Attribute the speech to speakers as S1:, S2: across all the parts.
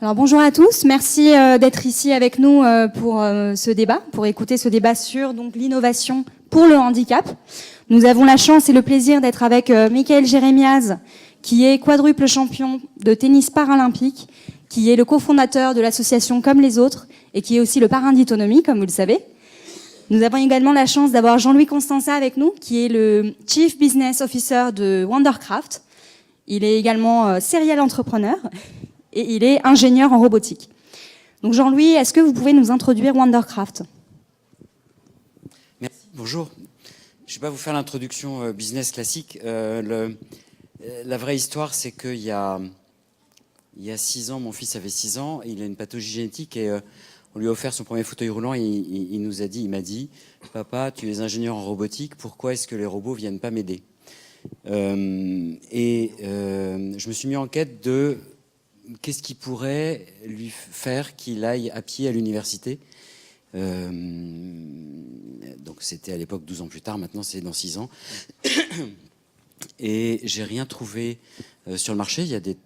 S1: Alors bonjour à tous, merci d'être ici avec nous pour ce débat, pour écouter ce débat sur donc l'innovation pour le handicap. Nous avons la chance et le plaisir d'être avec Michael Jérémiaz, qui est quadruple champion de tennis paralympique, qui est le cofondateur de l'association Comme les autres et qui est aussi le parrain d'Itonomie, comme vous le savez. Nous avons également la chance d'avoir Jean-Louis Constança avec nous, qui est le Chief Business Officer de Wondercraft. Il est également serial entrepreneur et il est ingénieur en robotique. Donc Jean-Louis, est-ce que vous pouvez nous introduire Wondercraft ?
S2: Merci, bonjour. Je ne vais pas vous faire l'introduction business classique. La vraie histoire, c'est qu'il y a 6 ans, mon fils avait 6 ans, il a une pathologie génétique et on lui a offert son premier fauteuil roulant et il m'a dit, papa, tu es ingénieur en robotique, pourquoi est-ce que les robots viennent pas m'aider ? Je me suis mis en quête de qu'est-ce qui pourrait lui faire qu'il aille à pied à l'université. Donc c'était à l'époque 12 ans plus tard, maintenant c'est dans 6 ans. Et j'ai rien trouvé sur le marché. Il y a des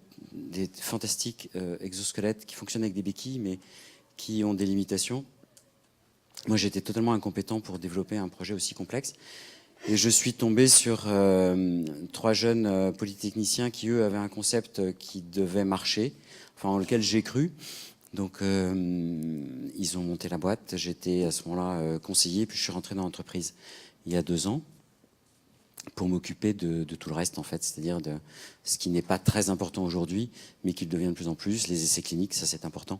S2: fantastiques exosquelettes qui fonctionnent avec des béquilles, mais qui ont des limitations. Moi, j'étais totalement incompétent pour développer un projet aussi complexe. Et je suis tombé sur 3 jeunes polytechniciens qui, eux, avaient un concept qui devait marcher, enfin, en lequel j'ai cru. Donc, ils ont monté la boîte. J'étais à ce moment-là conseiller, puis je suis rentré dans l'entreprise il y a 2 ans pour m'occuper de tout le reste, en fait, c'est-à-dire de ce qui n'est pas très important aujourd'hui, mais qui le devient de plus en plus, les essais cliniques, ça c'est important,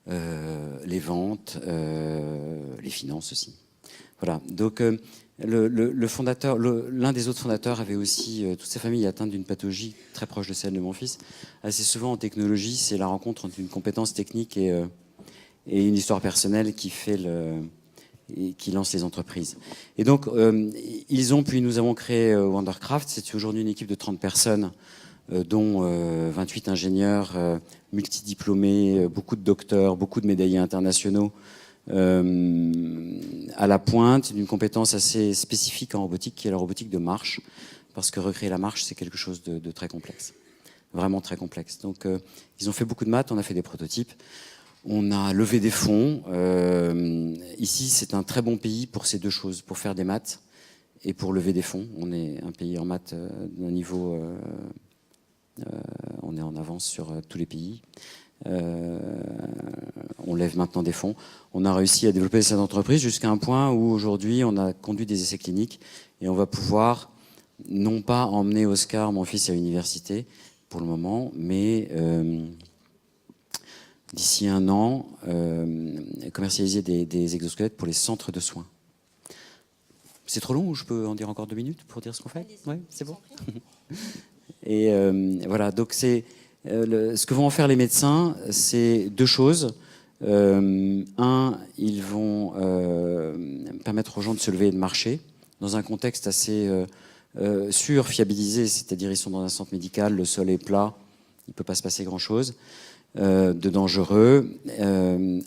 S2: les ventes, les finances aussi. Voilà, donc le fondateur, l'un des autres fondateurs avait aussi, toute sa famille est atteinte d'une pathologie très proche de celle de mon fils. Assez souvent en technologie, c'est la rencontre entre une compétence technique et une histoire personnelle qui fait et qui lance les entreprises. Et donc, nous avons créé Wondercraft. C'est aujourd'hui une équipe de 30 personnes, dont 28 ingénieurs multidiplômés, beaucoup de docteurs, beaucoup de médaillés internationaux, à la pointe d'une compétence assez spécifique en robotique, qui est la robotique de marche, parce que recréer la marche, c'est quelque chose de très complexe, vraiment très complexe. Donc, ils ont fait beaucoup de maths, on a fait des prototypes. On a levé des fonds. Ici, c'est un très bon pays pour ces deux choses, pour faire des maths et pour lever des fonds. On est un pays en maths d'un niveau... on est en avance sur tous les pays. On lève maintenant des fonds. On a réussi à développer cette entreprise jusqu'à un point où aujourd'hui, on a conduit des essais cliniques et on va pouvoir non pas emmener Oscar, mon fils, à l'université pour le moment, mais... d'ici 1 an, commercialiser des exosquelettes pour les centres de soins. C'est trop long ou je peux en dire encore 2 minutes pour dire ce qu'on fait ? Oui, c'est bon. Et voilà, donc ce que vont en faire les médecins, c'est 2 choses. Ils vont permettre aux gens de se lever et de marcher dans un contexte assez sûr, fiabilisé, c'est-à-dire ils sont dans un centre médical, le sol est plat, il ne peut pas se passer grand-chose. De dangereux.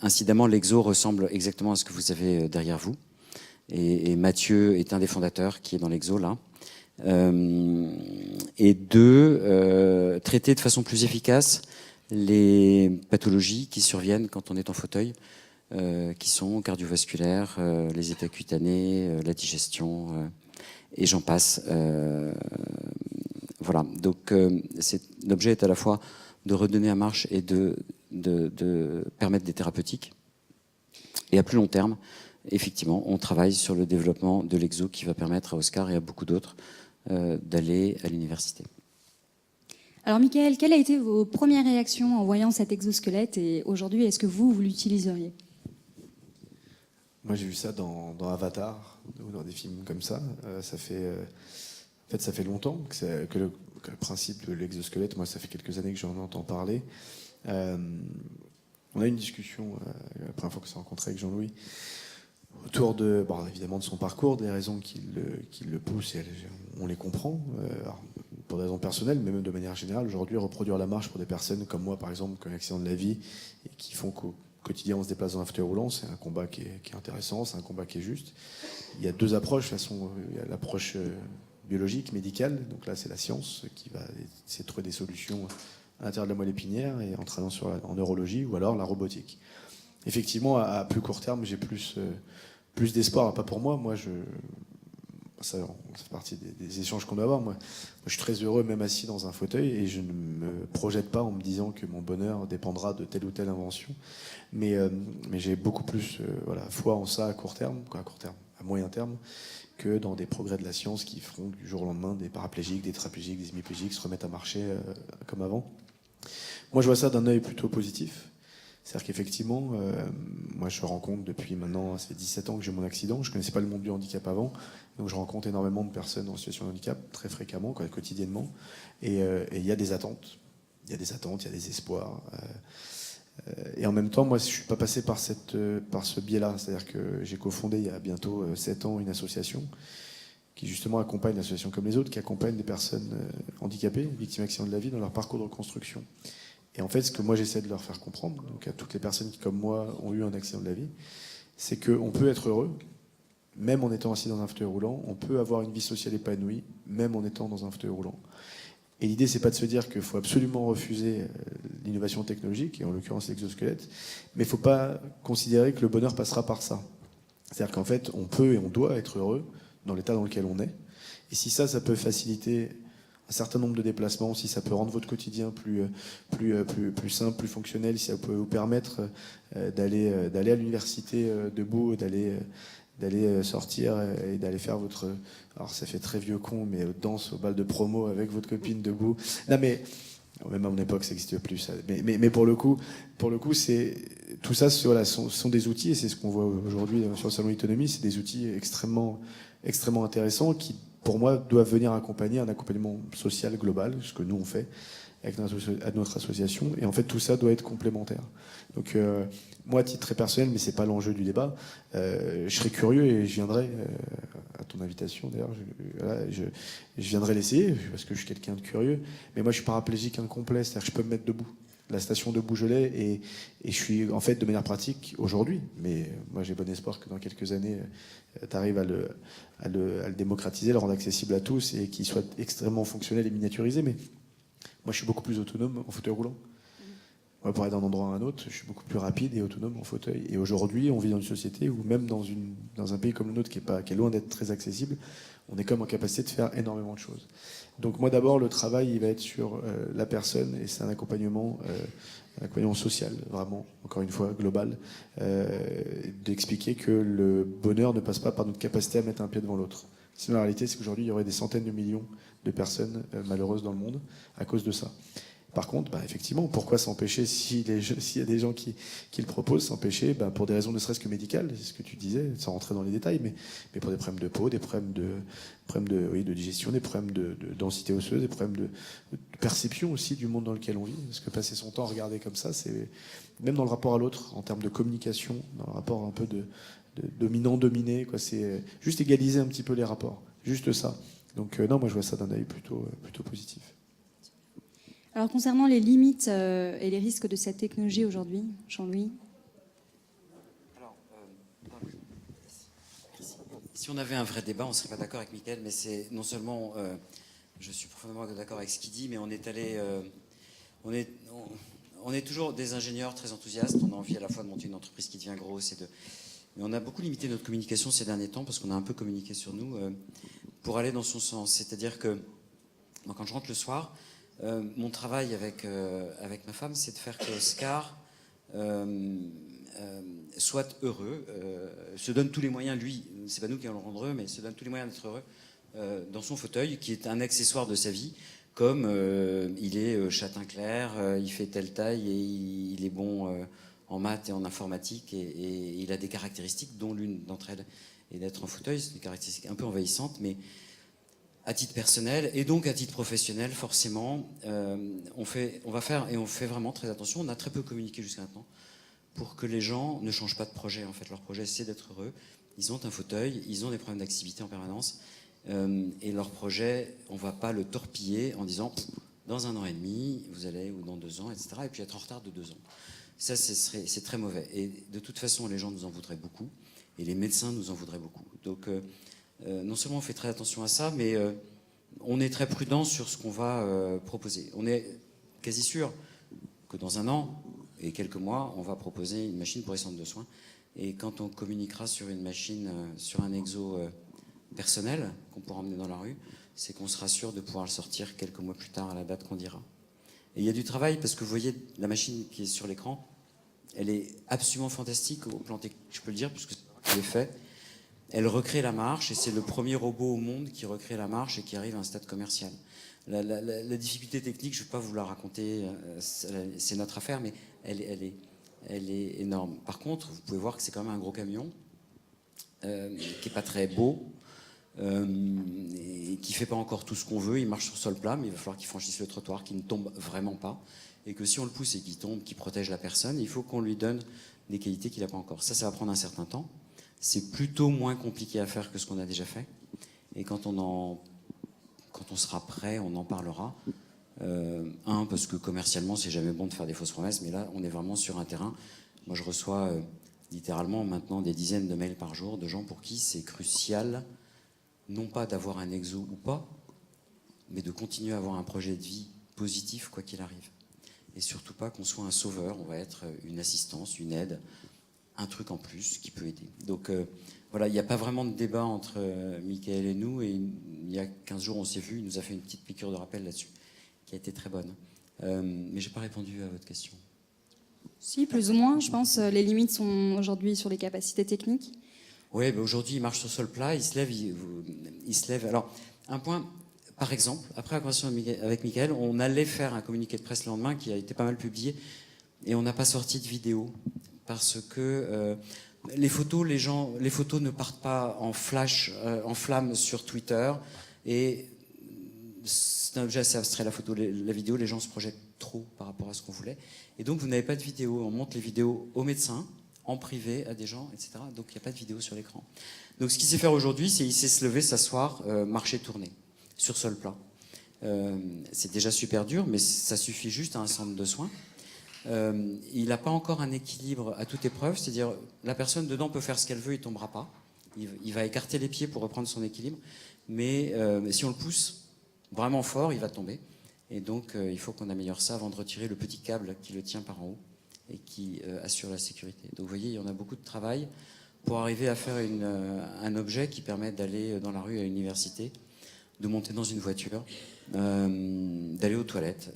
S2: Incidemment, l'exo ressemble exactement à ce que vous avez derrière vous. Et Mathieu est un des fondateurs qui est dans l'exo, là. Et 2, traiter de façon plus efficace les pathologies qui surviennent quand on est en fauteuil, qui sont cardiovasculaires, les états cutanés, la digestion, et j'en passe. Voilà. Donc, l'objet est à la fois de redonner à marche et de permettre des thérapeutiques. Et à plus long terme, effectivement, on travaille sur le développement de l'exo qui va permettre à Oscar et à beaucoup d'autres d'aller à l'université.
S1: Alors Michael, quelles ont été vos premières réactions en voyant cet exosquelette et aujourd'hui, est-ce que vous l'utiliseriez ?
S3: Moi j'ai vu ça dans Avatar ou dans des films comme ça. Ça fait longtemps que le principe de l'exosquelette, moi ça fait quelques années que j'en entends parler. On a eu une discussion la première fois qu'on s'est rencontré avec Jean-Louis autour évidemment de son parcours, des raisons qui le poussent, et on les comprend, pour des raisons personnelles, mais même de manière générale. Aujourd'hui, reproduire la marche pour des personnes comme moi, par exemple, qui ont un accident de la vie et qui font qu'au quotidien on se déplace dans un fauteuil roulant, c'est un combat qui est intéressant, c'est un combat qui est juste. Il y a 2 approches. De toute façon, il y a l'approche biologique, médicale, donc là c'est la science qui va essayer de trouver des solutions à l'intérieur de la moelle épinière et en travaillant en neurologie ou alors la robotique. Effectivement, à plus court terme, j'ai plus d'espoir. Pas pour moi, ça fait partie des échanges qu'on doit avoir. Moi, je suis très heureux même assis dans un fauteuil et je ne me projette pas en me disant que mon bonheur dépendra de telle ou telle invention. Mais j'ai beaucoup plus foi en ça à court terme, à moyen terme, que dans des progrès de la science qui feront du jour au lendemain des paraplégiques, des tétraplégiques, des hémiplégiques se remettent à marcher comme avant. Moi, je vois ça d'un œil plutôt positif. C'est-à-dire qu'effectivement, moi je rencontre depuis maintenant, ça fait 17 ans que j'ai mon accident, je ne connaissais pas le monde du handicap avant, donc je rencontre énormément de personnes en situation de handicap, très fréquemment, quotidiennement, et il y a des attentes, il y a des espoirs. Et en même temps, moi je ne suis pas passé par ce biais-là, c'est-à-dire que j'ai cofondé il y a bientôt 7 ans une association qui justement accompagne, une association comme les autres, qui accompagne des personnes handicapées, victimes d'accidents de la vie, dans leur parcours de reconstruction. Et en fait, ce que moi j'essaie de leur faire comprendre, donc à toutes les personnes qui, comme moi, ont eu un accident de la vie, c'est qu'on peut être heureux, même en étant assis dans un fauteuil roulant, on peut avoir une vie sociale épanouie, même en étant dans un fauteuil roulant. Et l'idée, c'est pas de se dire qu'il faut absolument refuser l'innovation technologique, et en l'occurrence l'exosquelette, mais il ne faut pas considérer que le bonheur passera par ça. C'est-à-dire qu'en fait, on peut et on doit être heureux dans l'état dans lequel on est. Et si ça peut faciliter un certain nombre de déplacements, si ça peut rendre votre quotidien plus simple, plus fonctionnel, si ça peut vous permettre d'aller à l'université debout, d'aller sortir et d'aller faire votre... Alors ça fait très vieux con, mais danse au bal de promo avec votre copine debout. Non mais, même à mon époque, ça n'existe plus. Ça. Mais pour le coup, c'est tout ça, sont des outils, et c'est ce qu'on voit aujourd'hui sur le salon Autonomie, c'est des outils extrêmement intéressants qui, pour moi, doivent venir accompagner un accompagnement social global, ce que nous on fait avec notre association. Et en fait, tout ça doit être complémentaire. Donc, moi, à titre très personnel, mais c'est pas l'enjeu du débat, je serais curieux et je viendrai à ton invitation. D'ailleurs, je viendrai l'essayer parce que je suis quelqu'un de curieux. Mais moi, je suis paraplégique incomplet, c'est-à-dire que je peux me mettre debout. La station debout, je l'ai, et je suis en fait de manière pratique aujourd'hui. Mais moi, j'ai bon espoir que dans quelques années, tu arrives à le démocratiser, le rendre accessible à tous et qu'il soit extrêmement fonctionnel et miniaturisé. Mais moi, je suis beaucoup plus autonome en fauteuil roulant. Moi, pour aller d'un endroit à un autre, je suis beaucoup plus rapide et autonome en fauteuil. Et aujourd'hui, on vit dans une société où même dans un pays comme le nôtre, qui est loin d'être très accessible, on est quand même en capacité de faire énormément de choses. Donc moi, d'abord, le travail, il va être sur la personne, et c'est un accompagnement social, vraiment, encore une fois, global, d'expliquer que le bonheur ne passe pas par notre capacité à mettre un pied devant l'autre. Sinon, la réalité, c'est qu'aujourd'hui, il y aurait des centaines de millions de personnes malheureuses dans le monde à cause de ça. Par contre, effectivement, pourquoi s'empêcher, s'il y a des gens qui le proposent, s'empêcher pour des raisons ne serait-ce que médicales, c'est ce que tu disais, sans rentrer dans les détails, mais pour des problèmes de peau, des problèmes de digestion, des problèmes de densité osseuse, des problèmes de perception aussi du monde dans lequel on vit. Parce que passer son temps à regarder comme ça, c'est même dans le rapport à l'autre, en termes de communication, dans le rapport un peu de dominant-dominé, c'est juste égaliser un petit peu les rapports, juste ça. Donc non, moi je vois ça d'un œil plutôt positif.
S1: Alors concernant les limites et les risques de cette technologie aujourd'hui, Jean-Louis?
S2: Alors, si on avait un vrai débat, on ne serait pas d'accord avec Mickaël, mais c'est non seulement, je suis profondément d'accord avec ce qu'il dit, mais on est allé, on est toujours des ingénieurs très enthousiastes, on a envie à la fois de monter une entreprise qui devient grosse, mais on a beaucoup limité notre communication ces derniers temps, parce qu'on a un peu communiqué sur nous, pour aller dans son sens. C'est-à-dire que, moi, quand je rentre le soir, mon travail avec ma femme, c'est de faire que Oscar soit heureux, se donne tous les moyens, lui, c'est pas nous qui allons le rendre heureux, mais se donne tous les moyens d'être heureux dans son fauteuil, qui est un accessoire de sa vie, comme il est châtain clair, il fait telle taille et il est bon en maths et en informatique, et il a des caractéristiques dont l'une d'entre elles est d'être en fauteuil. C'est des caractéristiques un peu envahissantes, mais à titre personnel et donc à titre professionnel, forcément, on fait vraiment très attention. On a très peu communiqué jusqu'à maintenant pour que les gens ne changent pas de projet. En fait, leur projet, c'est d'être heureux. Ils ont un fauteuil, ils ont des problèmes d'activité en permanence, et leur projet, on ne va pas le torpiller en disant dans 1 an et demi, vous allez, ou dans 2 ans, etc. Et puis être en retard de 2 ans. Ça, c'est très mauvais. Et de toute façon, les gens nous en voudraient beaucoup, et les médecins nous en voudraient beaucoup. Donc, non seulement on fait très attention à ça, mais on est très prudent sur ce qu'on va proposer. quasi sûr que dans un an et quelques mois, on va proposer une machine pour les centres de soins. Et quand on communiquera sur une machine, sur un exo personnel qu'on pourra emmener dans la rue, c'est qu'on sera sûr de pouvoir le sortir quelques mois plus tard à la date qu'on dira. Et il y a du travail parce que vous voyez la machine qui est sur l'écran, elle est absolument fantastique au plan technique, je peux le dire, puisque c'est fait. Elle recrée la marche et c'est le premier robot au monde qui recrée la marche et qui arrive à un stade commercial. La difficulté technique, je ne vais pas vous la raconter, c'est notre affaire, mais elle est énorme. Par contre, vous pouvez voir que c'est quand même un gros camion qui n'est pas très beau et qui ne fait pas encore tout ce qu'on veut. Il marche sur sol plat, mais il va falloir qu'il franchisse le trottoir, qu'il ne tombe vraiment pas. Et que si on le pousse et qu'il tombe, qu'il protège la personne, il faut qu'on lui donne des qualités qu'il n'a pas encore. Ça va prendre un certain temps. C'est plutôt moins compliqué à faire que ce qu'on a déjà fait. Et quand on sera prêt, on en parlera. Parce que commercialement, c'est jamais bon de faire des fausses promesses, mais là, on est vraiment sur un terrain. Moi, je reçois littéralement maintenant des dizaines de mails par jour de gens pour qui c'est crucial, non pas d'avoir un exo ou pas, mais de continuer à avoir un projet de vie positif, quoi qu'il arrive. Et surtout pas qu'on soit un sauveur, on va être une assistance, une aide, un truc en plus qui peut aider. Donc voilà, il n'y a pas vraiment de débat entre Michael et nous, et il y a 15 jours, on s'est vu, il nous a fait une petite piqûre de rappel là-dessus, qui a été très bonne. Mais je n'ai pas répondu à votre question.
S1: Si, plus ou moins, je pense. Les limites sont aujourd'hui sur les capacités techniques.
S2: Oui, ben aujourd'hui, il marche sur sol plat, il se lève. Alors, un point, par exemple, après la conversation avec Michael, on allait faire un communiqué de presse le lendemain qui a été pas mal publié, et on n'a pas sorti de vidéo, parce que les photos ne partent pas en flash, en flamme sur Twitter, et c'est un objet assez abstrait, la vidéo, les gens se projettent trop par rapport à ce qu'on voulait. Et donc, vous n'avez pas de vidéo. On monte les vidéos aux médecins, en privé, à des gens, etc. Donc, il n'y a pas de vidéo sur l'écran. Donc, ce qu'il sait faire aujourd'hui, c'est il sait se lever, s'asseoir, marcher, tourner, sur sol plat. C'est déjà super dur, mais ça suffit juste à un centre de soins. Il n'a pas encore un équilibre à toute épreuve, c'est-à-dire la personne dedans peut faire ce qu'elle veut, il ne tombera pas. Il va écarter les pieds pour reprendre son équilibre, mais si on le pousse vraiment fort, il va tomber. Et donc, il faut qu'on améliore ça avant de retirer le petit câble qui le tient par en haut et qui assure la sécurité. Donc, vous voyez, il y en a beaucoup de travail pour arriver à faire un objet qui permet d'aller dans la rue à l'université, de monter dans une voiture, d'aller aux toilettes,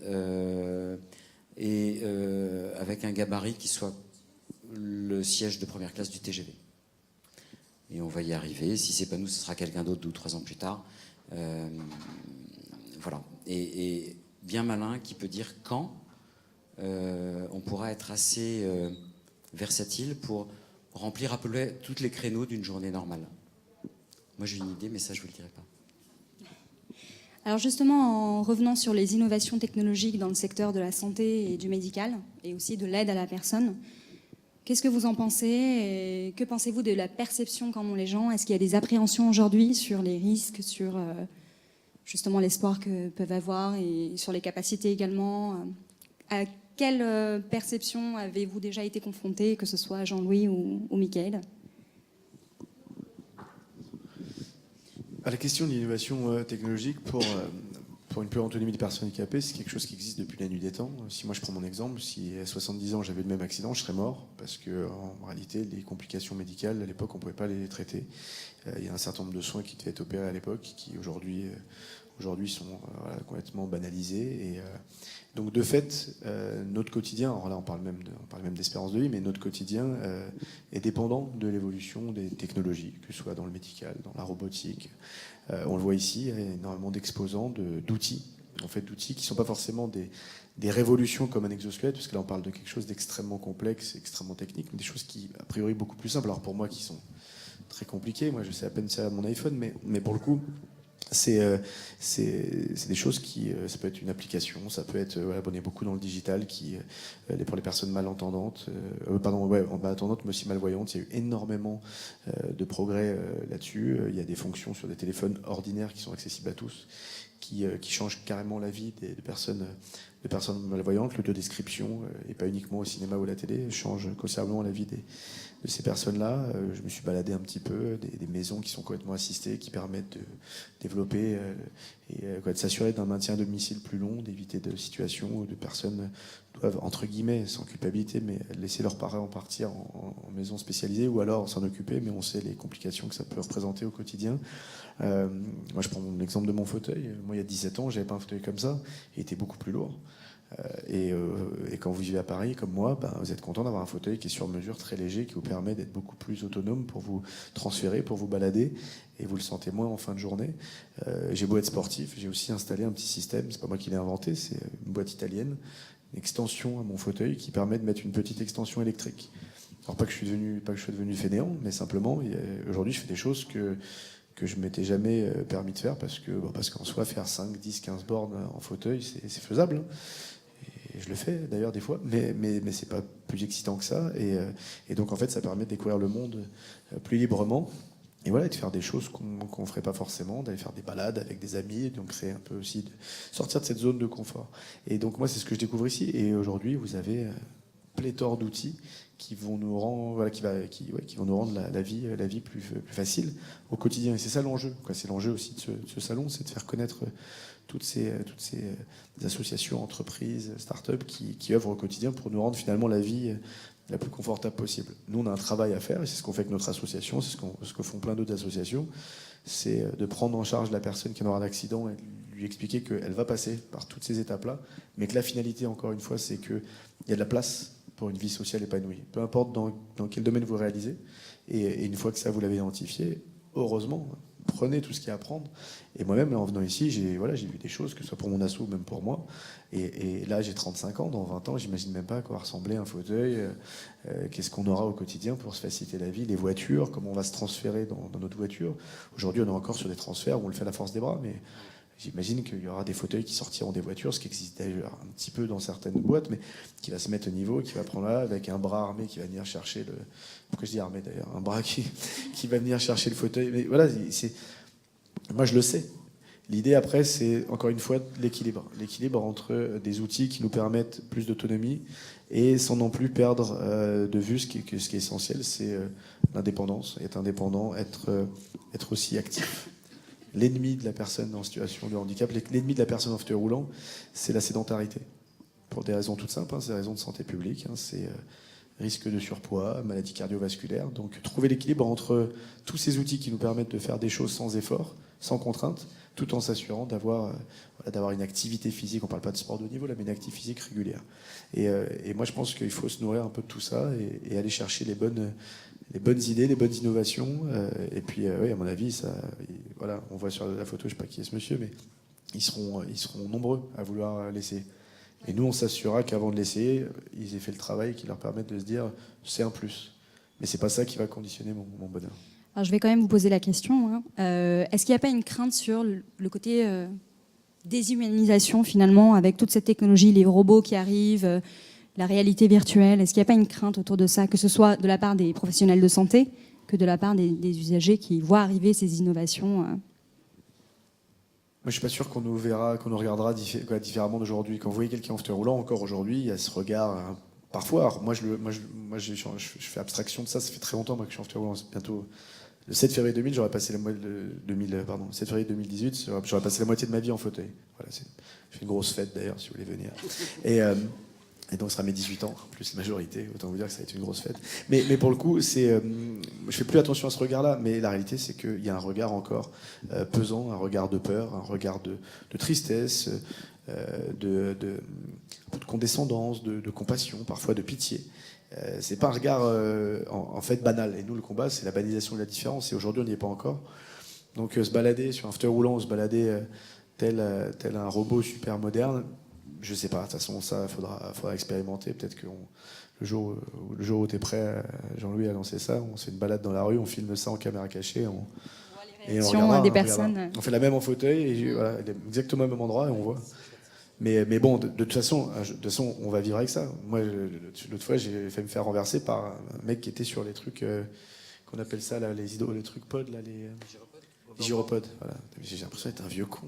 S2: et avec un gabarit qui soit le siège de première classe du TGV. Et on va y arriver. Si c'est pas nous, ce sera quelqu'un d'autre 2 ou 3 ans plus tard. Voilà. Et bien malin qui peut dire quand on pourra être assez versatile pour remplir à peu près tous les créneaux d'une journée normale. Moi j'ai une idée, mais ça je vous le dirai pas.
S1: Alors justement, en revenant sur les innovations technologiques dans le secteur de la santé et du médical, et aussi de l'aide à la personne, qu'est-ce que vous en pensez et que pensez-vous de la perception qu'en ont les gens? Est-ce qu'il y a des appréhensions aujourd'hui sur les risques, sur justement l'espoir que peuvent avoir et sur les capacités également? À quelle perception avez-vous déjà été confronté, que ce soit Jean-Louis ou Michael?
S3: À la question de l'innovation technologique pour une plus grande autonomie des personnes handicapées, c'est quelque chose qui existe depuis la nuit des temps. Si moi je prends mon exemple, si à 70 ans j'avais le même accident, je serais mort, parce que en réalité les complications médicales à l'époque on ne pouvait pas les traiter. Il y a un certain nombre de soins qui devaient être opérés à l'époque qui aujourd'hui sont complètement banalisés. Et donc de fait, notre quotidien, alors là on parle même d'espérance de vie, mais notre quotidien est dépendant de l'évolution des technologies, que ce soit dans le médical, dans la robotique. On le voit ici, il y a énormément d'exposants d'outils, en fait d'outils qui ne sont pas forcément des révolutions comme un exosquelette, parce que là on parle de quelque chose d'extrêmement complexe, extrêmement technique, mais des choses qui a priori beaucoup plus simples. Alors pour moi qui sont très compliquées, moi je sais à peine servir mon iPhone, mais pour le coup c'est des choses qui, ça peut être une application, ça peut être, on est beaucoup dans le digital, pour les personnes malentendantes, malentendantes mais aussi malvoyantes, il y a eu énormément de progrès là-dessus. Il y a des fonctions sur des téléphones ordinaires qui sont accessibles à tous, qui change carrément la vie de personnes malvoyantes. L'audiodescription, et pas uniquement au cinéma ou à la télé, change considérablement la vie de ces personnes-là. Je me suis baladé un petit peu, des maisons qui sont complètement assistées, qui permettent de développer de s'assurer d'un maintien à domicile plus long, d'éviter de situations où des personnes doivent, entre guillemets, sans culpabilité, mais laisser leurs parents partir en maison spécialisée, ou alors s'en occuper, mais on sait les complications que ça peut représenter au quotidien. Moi, je prends l'exemple de mon fauteuil. Moi, il y a 17 ans, j'avais pas un fauteuil comme ça. Il était beaucoup plus lourd. Et quand vous vivez à Paris, comme moi, vous êtes content d'avoir un fauteuil qui est sur mesure, très léger, qui vous permet d'être beaucoup plus autonome pour vous transférer, pour vous balader, et vous le sentez moins en fin de journée. J'ai beau être sportif, j'ai aussi installé un petit système, c'est pas moi qui l'ai inventé, c'est une boîte italienne, une extension à mon fauteuil qui permet de mettre une petite extension électrique. Alors pas que je sois devenu fainéant, mais simplement, aujourd'hui, je fais des choses que je ne m'étais jamais permis de faire parce qu'en soi, faire 5, 10, 15 bornes en fauteuil, c'est faisable. Et je le fais d'ailleurs des fois, mais c'est pas plus excitant que ça. Et donc en fait, ça permet de découvrir le monde plus librement. Et voilà, de faire des choses qu'on ne ferait pas forcément, d'aller faire des balades avec des amis, et donc créer un peu aussi, sortir de cette zone de confort. Et donc moi, c'est ce que je découvre ici. Et aujourd'hui, vous avez pléthore d'outils qui vont nous rendre, qui vont nous rendre la vie plus facile au quotidien. Et c'est ça l'enjeu. C'est l'enjeu aussi de ce salon, c'est de faire connaître toutes ces associations, entreprises, start-up qui œuvrent au quotidien pour nous rendre finalement la vie la plus confortable possible. Nous, on a un travail à faire, et c'est ce qu'on fait avec notre association, c'est ce que font plein d'autres associations, c'est de prendre en charge la personne qui en aura un accident et de lui expliquer qu'elle va passer par toutes ces étapes-là, mais que la finalité, encore une fois, c'est qu'il y a de la place pour une vie sociale épanouie. Peu importe dans quel domaine vous réalisez, et une fois que ça, vous l'avez identifié, heureusement, prenez tout ce qu'il y a à prendre. Et moi-même, en venant ici, j'ai vu des choses, que ce soit pour mon asso ou même pour moi. Et là, j'ai 35 ans. Dans 20 ans, j'imagine même pas à quoi va ressembler un fauteuil. Qu'est-ce qu'on aura au quotidien pour se faciliter la vie. Les voitures, comment on va se transférer dans notre voiture. Aujourd'hui, on est encore sur des transferts où on le fait à la force des bras, mais j'imagine qu'il y aura des fauteuils qui sortiront des voitures, ce qui existe d'ailleurs un petit peu dans certaines boîtes, mais qui va se mettre au niveau, qui va prendre là, avec un bras armé qui va venir chercher le... Pourquoi je dis armé d'ailleurs? Un bras qui va venir chercher le fauteuil. Mais voilà, moi je le sais. L'idée après, c'est encore une fois l'équilibre. L'équilibre entre des outils qui nous permettent plus d'autonomie et sans non plus perdre de vue ce qui est essentiel, c'est l'indépendance. Être indépendant, être aussi actif. L'ennemi de la personne en situation de handicap, l'ennemi de la personne en fauteuil roulant, c'est la sédentarité. Pour des raisons toutes simples, c'est des raisons de santé publique, c'est risque de surpoids, maladie cardiovasculaire. Donc trouver l'équilibre entre tous ces outils qui nous permettent de faire des choses sans effort, sans contrainte, tout en s'assurant d'avoir une activité physique, on ne parle pas de sport de haut niveau là, mais une activité physique régulière. Et moi je pense qu'il faut se nourrir un peu de tout ça et aller chercher les bonnes idées, les bonnes innovations. Et puis oui, à mon avis, voilà, on voit sur la photo, je ne sais pas qui est ce monsieur, mais ils seront nombreux à vouloir l'essayer. Et nous, on s'assurera qu'avant de l'essayer, ils aient fait le travail qui leur permette de se dire c'est un plus. Mais c'est pas ça qui va conditionner mon bonheur.
S1: Alors, je vais quand même vous poser la question. Est-ce qu'il n'y a pas une crainte sur le côté déshumanisation finalement, avec toute cette technologie, les robots qui arrivent, la réalité virtuelle? Est-ce qu'il n'y a pas une crainte autour de ça, que ce soit de la part des professionnels de santé que de la part des usagers qui voient arriver ces innovations
S3: Moi, je suis pas sûr qu'on nous regardera différemment d'aujourd'hui. Quand vous voyez quelqu'un en fauteuil roulant, encore aujourd'hui, il y a ce regard. Parfois, alors moi, je fais abstraction de ça. Ça fait très longtemps moi, que je suis en fauteuil roulant. C'est bientôt le 7 février 2000, j'aurais passé la moitié 7 février 2018, j'aurais passé la moitié de ma vie en fauteuil. Voilà, je fais une grosse fête d'ailleurs, si vous voulez venir. Et donc, ce sera mes 18 ans, plus la majorité. Autant vous dire que ça va être une grosse fête. Mais pour le coup, je fais plus attention à ce regard-là. Mais la réalité, c'est qu'il y a un regard encore pesant, un regard de peur, un regard de tristesse, de condescendance, de compassion, parfois de pitié. C'est pas un regard en fait banal. Et nous, le combat, c'est la banalisation de la différence. Et aujourd'hui, on n'y est pas encore. Donc, se balader sur un fauteuil roulant, se balader tel un robot super moderne, je sais pas, de toute façon, ça, faudra expérimenter. Peut-être que le jour où tu es prêt, Jean-Louis a lancé ça, on se fait une balade dans la rue, on filme ça en caméra cachée, et on regardera,
S1: des personnes.
S3: On fait la même en fauteuil, et voilà, exactement au même endroit, et on voit. Mais bon, de toute façon, on va vivre avec ça. Moi, l'autre fois, j'ai fait me faire renverser par un mec qui était sur les trucs, qu'on appelle ça, là, les trucs pods, là, gyropodes, voilà. J'ai l'impression d'être un vieux con.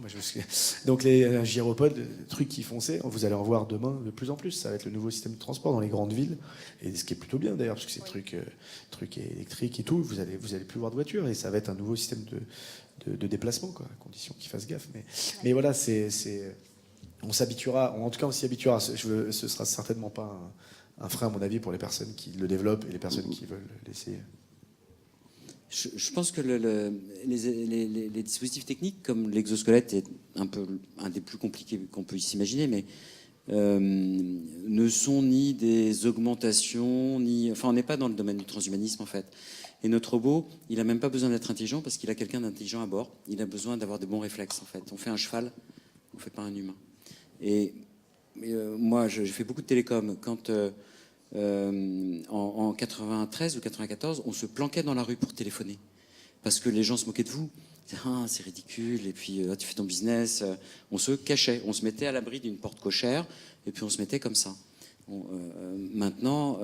S3: Donc les gyropodes, trucs qui fonçaient, vous allez en voir demain de plus en plus. Ça va être le nouveau système de transport dans les grandes villes, et ce qui est plutôt bien d'ailleurs, parce que ces trucs électriques et tout, vous allez plus voir de voitures, et ça va être un nouveau système de déplacement, quoi, à condition qu'ils fassent gaffe. Mais voilà, on s'habituera, en tout cas on s'y habituera. Ce sera certainement pas un frein, à mon avis, pour les personnes qui le développent et les personnes qui veulent l'essayer.
S2: Je pense que les dispositifs techniques, comme l'exosquelette, est un des plus compliqués qu'on peut s'imaginer, mais ne sont ni des augmentations, on n'est pas dans le domaine du transhumanisme en fait. Et notre robot, il n'a même pas besoin d'être intelligent parce qu'il a quelqu'un d'intelligent à bord. Il a besoin d'avoir des bons réflexes en fait. On fait un cheval, on ne fait pas un humain. Et moi, j'ai fait beaucoup de télécom. Quand en 93 ou 94, on se planquait dans la rue pour téléphoner parce que les gens se moquaient de vous. Ils disaient, ah, c'est ridicule, et puis tu fais ton business. On se cachait, on se mettait à l'abri d'une porte cochère, et puis on se mettait comme ça. Maintenant,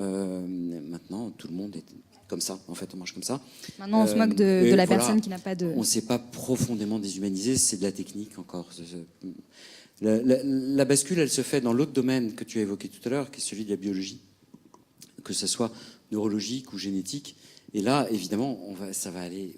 S2: tout le monde est comme ça. En fait, on marche comme ça.
S1: Maintenant, on se moque de la personne qui n'a pas de...
S2: On ne s'est pas profondément déshumanisé, c'est de la technique encore. La bascule, elle se fait dans l'autre domaine que tu as évoqué tout à l'heure, qui est celui de la biologie, que ce soit neurologique ou génétique. Et là, évidemment, ça va aller